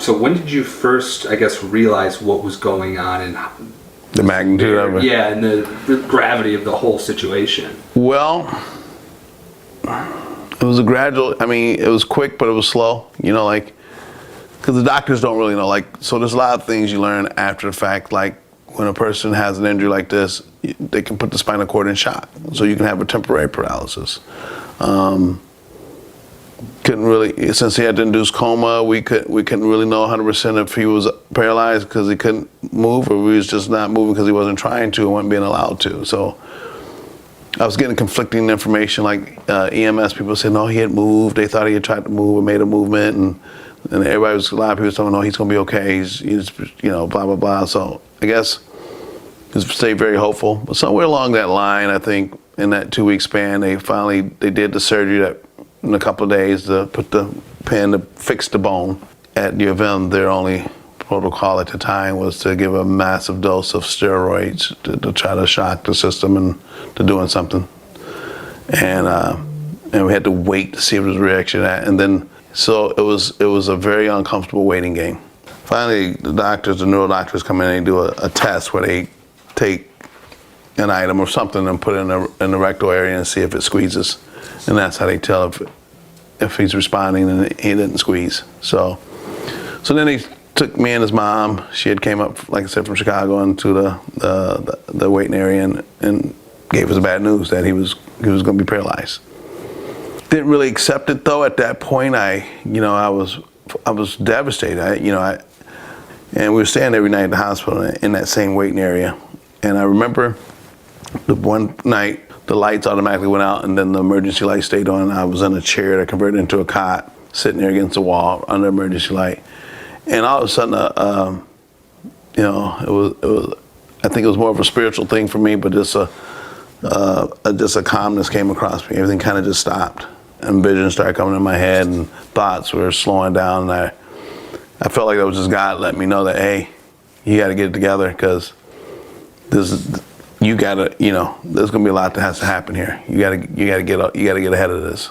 So when did you first, I guess, realize what was going on and The magnitude of it? Yeah, and the gravity of the whole situation? Well, it was a gradual, I mean, it was quick, but it was slow, you know, like, because the doctors don't really know, like, so there's a lot of things you learn after the fact, like, when a person has an injury like this, they can put the spinal cord in shock, so you can have a temporary paralysis. Couldn't really, since he had to induce coma, we couldn't really know 100% if he was paralyzed because he couldn't move, or he was just not moving because he wasn't trying to and wasn't being allowed to. So I was getting conflicting information, like EMS people said, no, he had moved. They thought he had tried to move and made a movement, and a lot of people were telling me, no, he's going to be okay. He's, you know, blah, blah, blah. So I guess just stay very hopeful. But somewhere along that line, I think in that 2-week span, they did the surgery that in a couple of days to put the pin to fix the bone. At U of M, their only protocol at the time was to give a massive dose of steroids to try to shock the system into doing something. And we had to wait to see if there was a reaction to that. And then, so it was a very uncomfortable waiting game. Finally, the neuro doctors come in and they do a test where they take an item or something and put it in the rectal area and see if it squeezes. And that's how they tell if he's responding, and he didn't squeeze. So then they took me and his mom. She had came up, like I said, from Chicago into the waiting area and gave us bad news that he was going to be paralyzed. Didn't really accept it though. At that point, I was devastated. And we were staying every night at the hospital in that same waiting area. And I remember the one night the lights automatically went out and then the emergency light stayed on. I was in a chair that converted into a cot, sitting there against the wall under emergency light. And all of a sudden, it was. I think it was more of a spiritual thing for me, but just a calmness came across me. Everything kind of just stopped, and visions started coming in my head, and thoughts were slowing down. And I felt like that was just God letting me know that, hey, you got to get it together, because there's gonna be a lot that has to happen here. You gotta get ahead of this.